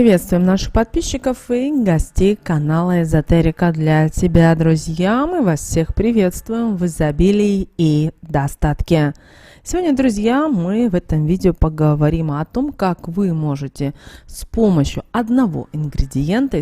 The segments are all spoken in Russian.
Приветствуем наших подписчиков и гостей канала Эзотерика для тебя, друзья. Мы вас всех приветствуем в изобилии и достатке. Сегодня, друзья, мы в этом видео поговорим о том, как вы можете с помощью одного ингредиента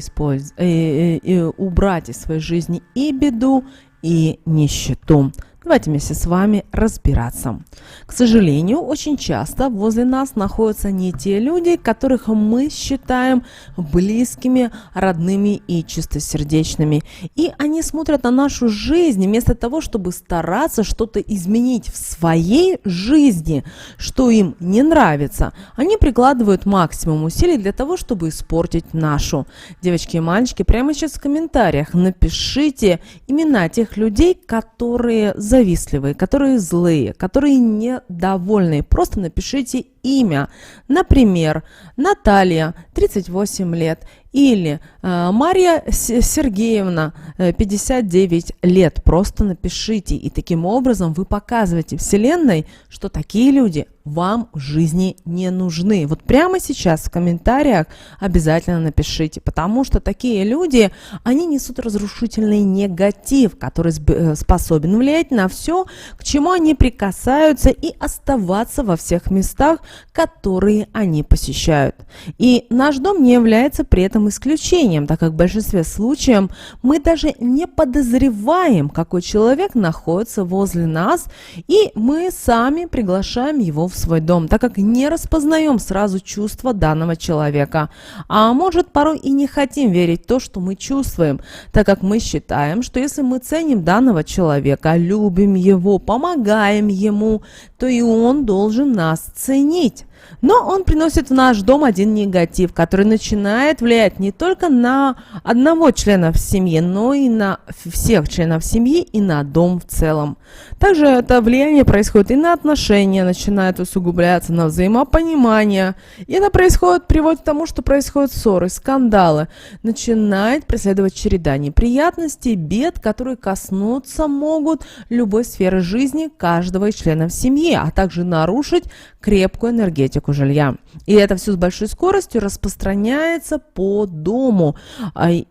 убрать из своей жизни и беду, и нищету. Давайте вместе с вами разбираться. К сожалению, очень часто возле нас находятся не те люди, которых мы считаем близкими, родными и чистосердечными. И они смотрят на нашу жизнь вместо того, чтобы стараться что-то изменить в своей жизни, что им не нравится. Они прикладывают максимум усилий для того, чтобы испортить нашу. Девочки и мальчики, прямо сейчас в комментариях напишите имена тех людей, которые завистливые, которые злые, которые недовольны. Просто напишите имя. Например, Наталья, 38 лет, или Марья Сергеевна, 59 лет. Просто напишите. И таким образом вы показываете Вселенной, что такие люди вам в жизни не нужны. Вот прямо сейчас в комментариях обязательно напишите, потому что такие люди, они несут разрушительный негатив, который способен влиять на все, к чему они прикасаются, и оставаться во всех местах, которые они посещают. И наш дом не является при этом исключением, так как в большинстве случаев мы даже не подозреваем, какой человек находится возле нас, и мы сами приглашаем его в свой дом, так как не распознаем сразу чувства данного человека. А может, порой и не хотим верить в то, что мы чувствуем, так как мы считаем, что если мы ценим данного человека, любим его, помогаем ему, то и он должен нас ценить. Но он приносит в наш дом один негатив, который начинает влиять не только на одного члена в семье, но и на всех членов семьи и на дом в целом. Также это влияние происходит и на отношения, начинает усугубляться, на взаимопонимание. И это приводит к тому, что происходят ссоры, скандалы. Начинает преследовать череда неприятностей, бед, которые коснуться могут любой сферы жизни каждого из членов семьи, а также нарушить крепкую энергетику жилья. И это все с большой скоростью распространяется по дому.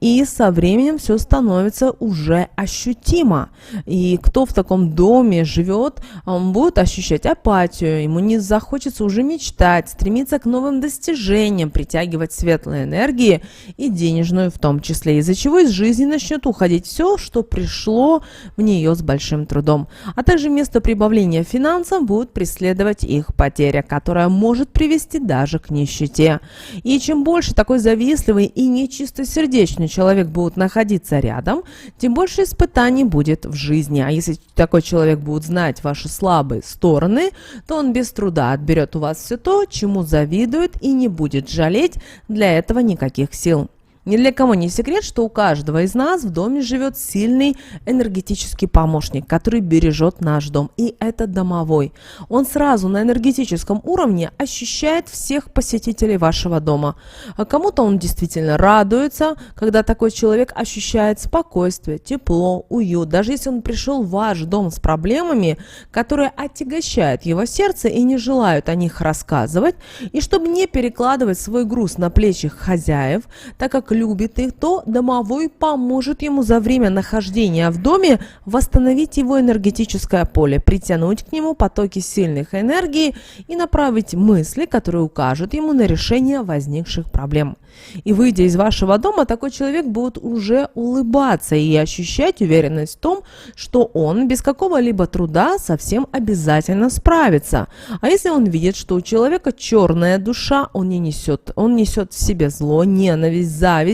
И со временем все становится уже ощутимо. И кто в таком доме живет, он будет ощущать апатию, ему не захочется уже мечтать, стремиться к новым достижениям, притягивать светлые энергии и денежную в том числе, из-за чего из жизни начнет уходить все, что пришло в нее с большим трудом. А также вместо прибавления финансов будет преследовать их потеря, которая может привести даже к нищете. И чем больше такой завистливый и нечистосердечный человек будет находиться рядом, тем больше испытаний будет в жизни. А если такой человек будет знать ваши слабые стороны, то он без труда отберет у вас все то, чему завидует, и не будет жалеть для этого никаких сил. Ни для кого не секрет, что у каждого из нас в доме живет сильный энергетический помощник, который бережет наш дом. И это домовой. Он сразу на энергетическом уровне ощущает всех посетителей вашего дома. А кому-то он действительно радуется, когда такой человек ощущает спокойствие, тепло, уют. Даже если он пришел в ваш дом с проблемами, которые отягощают его сердце и не желают о них рассказывать, и чтобы не перекладывать свой груз на плечи хозяев, так как любит их, то домовой поможет ему за время нахождения в доме восстановить его энергетическое поле, притянуть к нему потоки сильных энергий и направить мысли, которые укажут ему на решение возникших проблем. И выйдя из вашего дома, такой человек будет уже улыбаться и ощущать уверенность в том, что он без какого-либо труда совсем обязательно справится. А если он видит, что у человека черная душа, он несет в себе зло, ненависть, зависть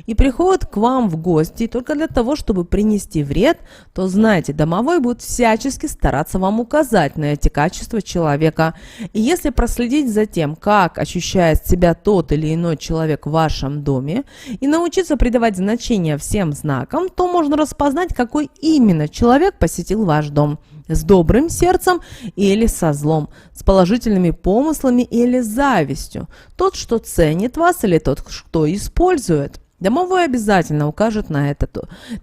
и приходит к вам в гости только для того, чтобы принести вред, то знайте, домовой будет всячески стараться вам указать на эти качества человека. И если проследить за тем, как ощущает себя тот или иной человек в вашем доме, и научиться придавать значение всем знакам, то можно распознать, какой именно человек посетил ваш дом. С добрым сердцем или со злом, с положительными помыслами или завистью. Тот, что ценит вас, или тот, что использует. Домовой обязательно укажет на это.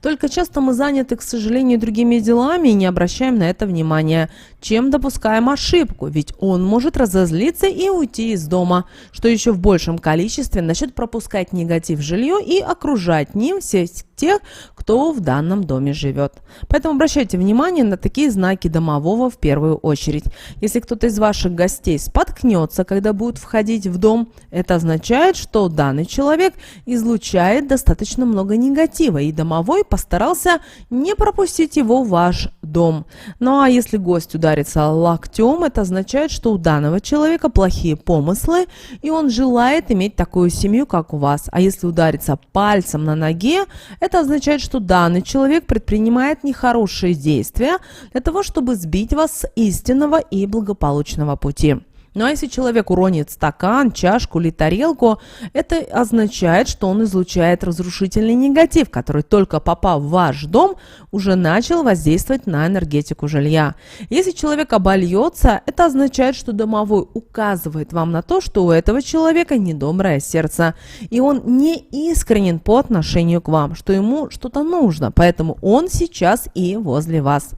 Только часто мы заняты, к сожалению, другими делами и не обращаем на это внимания, чем допускаем ошибку, ведь он может разозлиться и уйти из дома, что еще в большем количестве начнет пропускать негатив в жилье и окружать ним всех тех, кто в данном доме живет. Поэтому обращайте внимание на такие знаки домового в первую очередь. Если кто-то из ваших гостей споткнется, когда будет входить в дом, это означает, что данный человек излучает достаточно много негатива, и домовой постарался не пропустить его в ваш дом. Ну а если гость ударится локтем, это означает, что у данного человека плохие помыслы, и он желает иметь такую семью, как у вас. А если ударится пальцем на ноге, это означает, что данный человек предпринимает нехорошие действия для того, чтобы сбить вас с истинного и благополучного пути. Ну а если человек уронит стакан, чашку или тарелку, это означает, что он излучает разрушительный негатив, который, только попав в ваш дом, уже начал воздействовать на энергетику жилья. Если человек обольется, это означает, что домовой указывает вам на то, что у этого человека недоброе сердце, и он не искренен по отношению к вам, что ему что-то нужно, поэтому он сейчас и возле вас.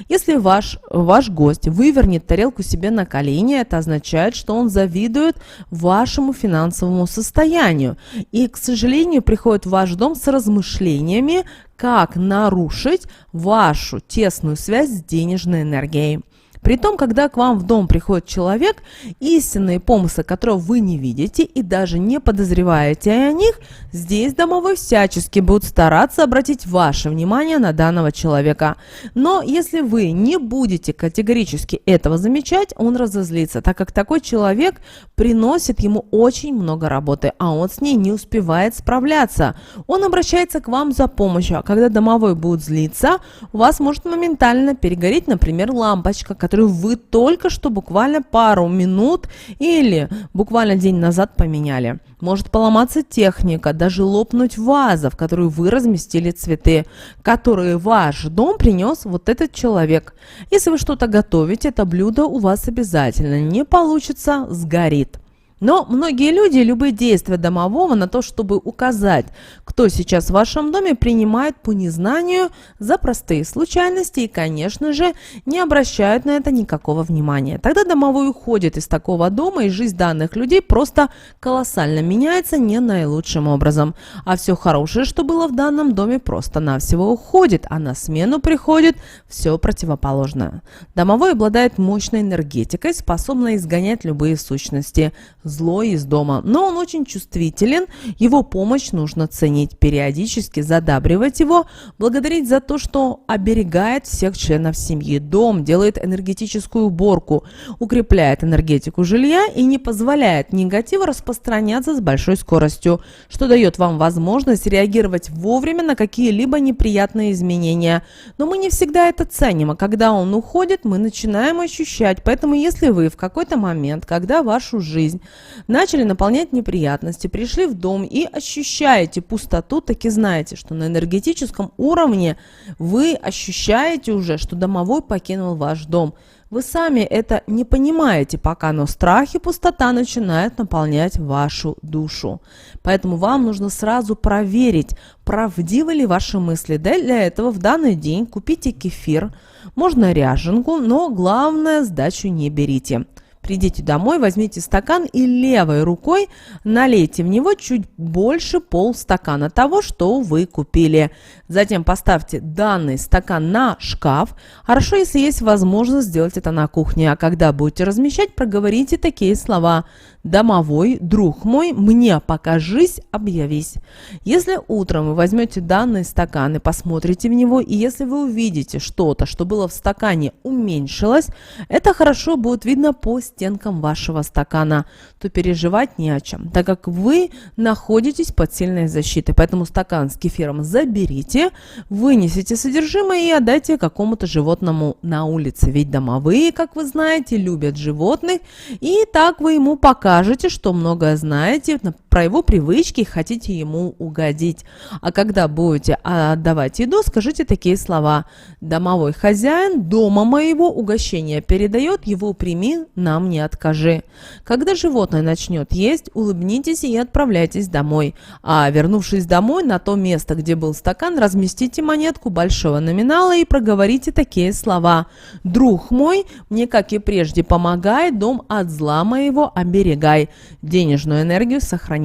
Если ваш гость вывернет тарелку себе на колени, это означает, что он завидует вашему финансовому состоянию и, к сожалению, приходит в ваш дом с размышлениями, как нарушить вашу тесную связь с денежной энергией. Притом, когда к вам в дом приходит человек, истинные помыслы, которые вы не видите и даже не подозреваете о них, здесь домовой всячески будет стараться обратить ваше внимание на данного человека. Но если вы не будете категорически этого замечать, он разозлится, так как такой человек приносит ему очень много работы, а он с ней не успевает справляться. Он обращается к вам за помощью, а когда домовой будет злиться, у вас может моментально перегореть, например, лампочка, которую вы только что буквально пару минут или буквально день назад поменяли. Может поломаться техника, даже лопнуть ваза, в которую вы разместили цветы, которые в ваш дом принес вот этот человек. Если вы что-то готовите, это блюдо у вас обязательно не получится, сгорит. Но многие люди любые действия домового на то, чтобы указать, кто сейчас в вашем доме, принимают по незнанию за простые случайности и, конечно же, не обращают на это никакого внимания. Тогда домовой уходит из такого дома, и жизнь данных людей просто колоссально меняется не наилучшим образом. А все хорошее, что было в данном доме, просто-навсего уходит, а на смену приходит все противоположное. Домовой обладает мощной энергетикой, способной изгонять любые сущности, зло из дома, но он очень чувствителен, его помощь нужно ценить, периодически задабривать его, благодарить за то, что оберегает всех членов семьи. Дом делает энергетическую уборку, укрепляет энергетику жилья и не позволяет негативу распространяться с большой скоростью, что дает вам возможность реагировать вовремя на какие-либо неприятные изменения. Но мы не всегда это ценим, а когда он уходит, мы начинаем ощущать. Поэтому если вы в какой-то момент, когда вашу жизнь начали наполнять неприятности, пришли в дом и ощущаете пустоту, так и знаете, что на энергетическом уровне вы ощущаете уже, что домовой покинул ваш дом. Вы сами это не понимаете пока, но страх и пустота начинают наполнять вашу душу. Поэтому вам нужно сразу проверить, правдивы ли ваши мысли. Для этого в данный день купите кефир, можно ряженку, но главное, сдачу не берите. Придите домой, возьмите стакан и левой рукой налейте в него чуть больше полстакана того, что вы купили. Затем поставьте данный стакан на шкаф. Хорошо, если есть возможность сделать это на кухне. А когда будете размещать, проговорите такие слова: «Домовой, друг мой, мне покажись, объявись». Если утром вы возьмете данный стакан и посмотрите в него, и если вы увидите что-то, что было в стакане, уменьшилось, это хорошо будет видно по стенкам вашего стакана, то переживать не о чем, так как вы находитесь под сильной защитой. Поэтому стакан с кефиром заберите, вынесите содержимое и отдайте какому-то животному на улице. Ведь домовые, как вы знаете, любят животных, и так вы ему покажете, что многое знаете, про его привычки и хотите ему угодить. А когда будете отдавать еду, скажите такие слова: «Домовой хозяин дома моего угощения передает, его прими, нам не откажи». Когда животное начнет есть, улыбнитесь и отправляйтесь домой. А вернувшись домой, на то место, где был стакан, разместите монетку большого номинала и проговорите такие слова: «Друг мой, мне, как и прежде, помогай, дом от зла моего оберегай, денежную энергию сохраняй,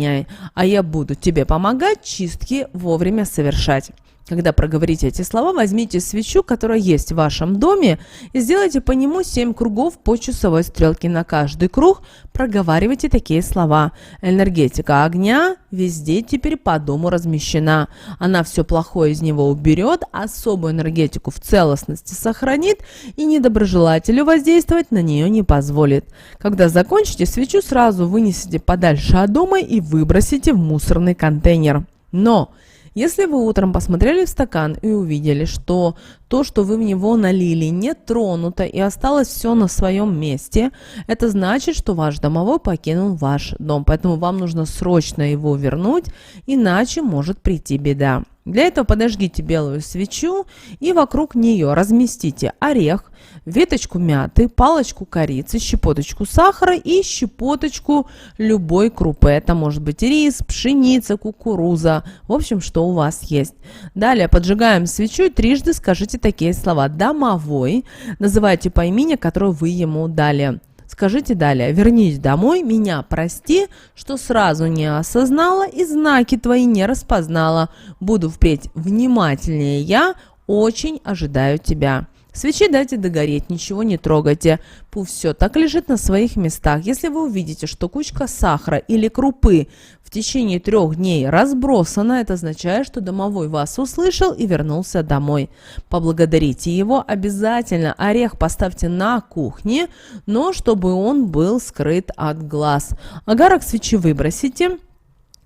а я буду тебе помогать, чистки вовремя совершать». Когда проговорите эти слова, возьмите свечу, которая есть в вашем доме, и сделайте по нему 7 кругов по часовой стрелке. На каждый круг проговаривайте такие слова: «Энергетика огня везде теперь по дому размещена. Она все плохое из него уберет, особую энергетику в целостности сохранит и недоброжелателю воздействовать на нее не позволит». Когда закончите, свечу сразу вынесите подальше от дома и выбросите в мусорный контейнер. Но если вы утром посмотрели в стакан и увидели, что то, что вы в него налили, не тронуто и осталось все на своем месте, это значит, что ваш домовой покинул ваш дом. Поэтому вам нужно срочно его вернуть, иначе может прийти беда. Для этого подожгите белую свечу и вокруг нее разместите орех, веточку мяты, палочку корицы, щепоточку сахара и щепоточку любой крупы. Это может быть рис, пшеница, кукуруза, в общем, что у вас есть. Далее поджигаем свечу и трижды скажите такие слова: «Домовой», называйте по имени, которое вы ему дали. Скажите далее: «Вернись домой, меня прости, что сразу не осознала и знаки твои не распознала. Буду впредь внимательнее я, очень ожидаю тебя». Свечи дайте догореть, ничего не трогайте. Пусть все так лежит на своих местах. Если вы увидите, что кучка сахара или крупы в течение 3 дней разбросана, это означает, что домовой вас услышал и вернулся домой. Поблагодарите его обязательно. Орех поставьте на кухне, но чтобы он был скрыт от глаз. Огарок свечи выбросите.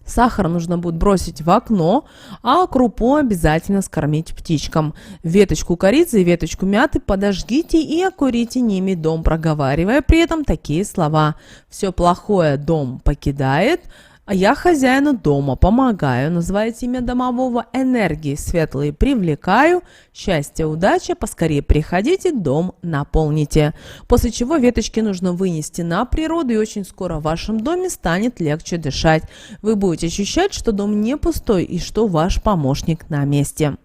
Сахар нужно будет бросить в окно, а крупу обязательно скормить птичкам. Веточку корицы и веточку мяты подожгите и окурите ними дом, проговаривая при этом такие слова: «Все плохое дом покидает, а я хозяину дома помогаю». Называйте имя домового, энергии светлые привлекаю, счастье, удача, поскорее приходите, дом наполните. После чего веточки нужно вынести на природу, и очень скоро в вашем доме станет легче дышать. Вы будете ощущать, что дом не пустой и что ваш помощник на месте.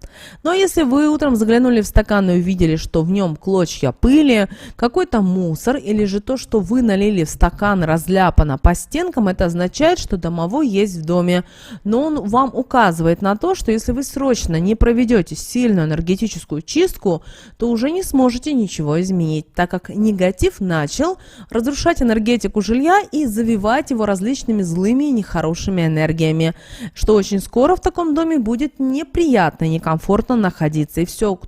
Но если вы утром заглянули в стакан и увидели, что в нем клочья пыли, какой-то мусор, или же то, что вы налили в стакан, разляпано по стенкам, это означает, что домовой есть в доме. Но он вам указывает на то, что если вы срочно не проведете сильную энергетическую чистку, то уже не сможете ничего изменить, так как негатив начал разрушать энергетику жилья и завивать его различными злыми и нехорошими энергиями, что очень скоро в таком доме будет неприятно и некомфортно находиться. И все,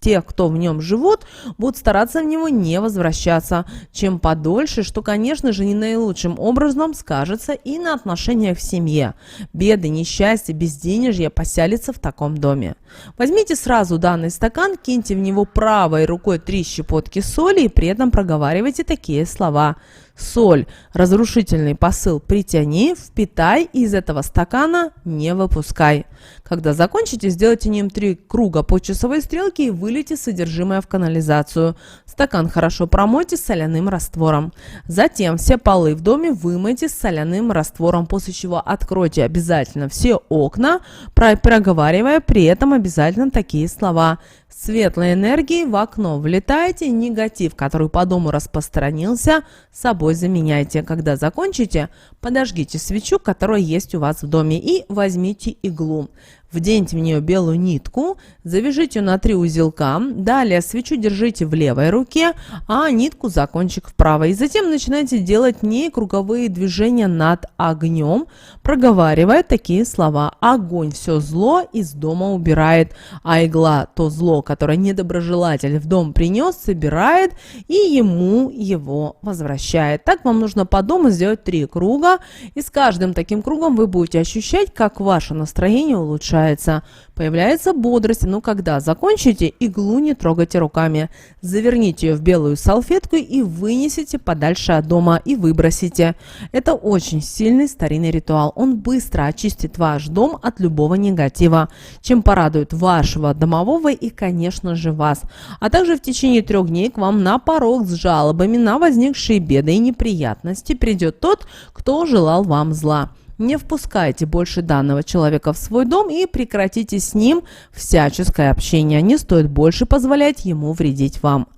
те, кто в нем живут, будут стараться в него не возвращаться чем подольше, что, конечно же, не наилучшим образом скажется и на отношениях в семье. Беды, несчастья, безденежье поселятся в таком доме. Возьмите сразу данный стакан, киньте в него правой рукой 3 щепотки соли и при этом проговаривайте такие слова: «Соль, разрушительный посыл притяни, впитай и из этого стакана не выпускай». Когда закончите, сделайте ним 3 круга по часовой стрелке и вылейте содержимое в канализацию. Стакан хорошо промойте соляным раствором. Затем все полы в доме вымойте с соляным раствором, после чего откройте обязательно все окна, проговаривая при этом обязательно такие слова: «Светлой энергией в окно влетайте, негатив, который по дому распространился, собой заменяйте». Когда закончите, подожгите свечу, которая есть у вас в доме, и возьмите иглу. Вденьте в нее белую нитку, завяжите ее на 3 узелка, далее свечу держите в левой руке, а нитку за кончик в правой. И затем начинайте делать в ней круговые движения над огнем, проговаривая такие слова: «Огонь все зло из дома убирает, а игла то зло, которое недоброжелатель в дом принес, собирает и ему его возвращает». Так вам нужно по дому сделать 3 круга, и с каждым таким кругом вы будете ощущать, как ваше настроение улучшается. улучшается, появляется бодрость. Ну, когда закончите, иглу не трогайте руками. Заверните ее в белую салфетку и вынесите подальше от дома и выбросите. Это очень сильный старинный ритуал. Он быстро очистит ваш дом от любого негатива, чем порадует вашего домового и, конечно же, вас. А также в течение 3 дней к вам на порог с жалобами на возникшие беды и неприятности придет тот, кто желал вам зла. Не впускайте больше данного человека в свой дом и прекратите с ним всяческое общение. Не стоит больше позволять ему вредить вам.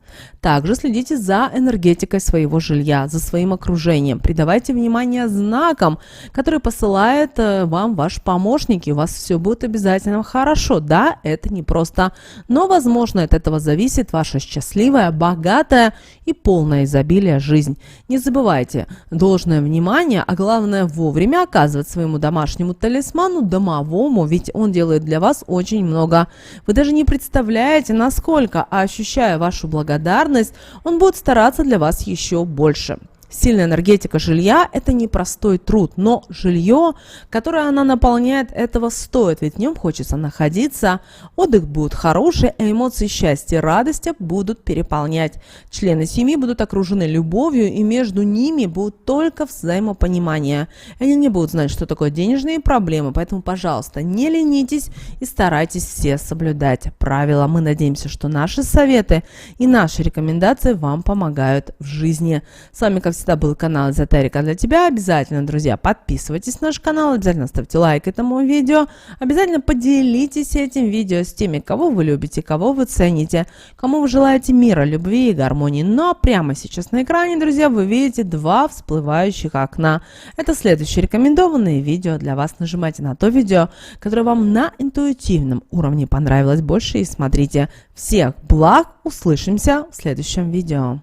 Также следите за энергетикой своего жилья, за своим окружением. Придавайте внимание знакам, которые посылает вам ваш помощник, и у вас все будет обязательно хорошо. Да, это непросто, но, возможно, от этого зависит ваша счастливая, богатая и полная изобилия жизнь. Не забывайте должное внимание, а главное вовремя оказывать своему домашнему талисману, домовому, ведь он делает для вас очень много. Вы даже не представляете, насколько, ощущая вашу благодарность, он будет стараться для вас еще больше. Сильная энергетика жилья – это непростой труд, но жилье, которое она наполняет, этого стоит, ведь в нем хочется находиться, отдых будет хороший, а эмоции счастья и радости будут переполнять. Члены семьи будут окружены любовью, и между ними будет только взаимопонимание. Они не будут знать, что такое денежные проблемы, поэтому, пожалуйста, не ленитесь и старайтесь все соблюдать правила. Мы надеемся, что наши советы и наши рекомендации вам помогают в жизни. С вами, как всегда, был канал Эзотерика для тебя. Обязательно, друзья, подписывайтесь на наш канал, обязательно ставьте лайк этому видео, обязательно поделитесь этим видео с теми, кого вы любите, кого вы цените, кому вы желаете мира, любви и гармонии. Но прямо сейчас на экране, друзья, вы видите 2 всплывающих окна. Это следующие рекомендованные видео для вас. Нажимайте на то видео, которое вам на интуитивном уровне понравилось больше, и смотрите. Всех благ, услышимся в следующем видео.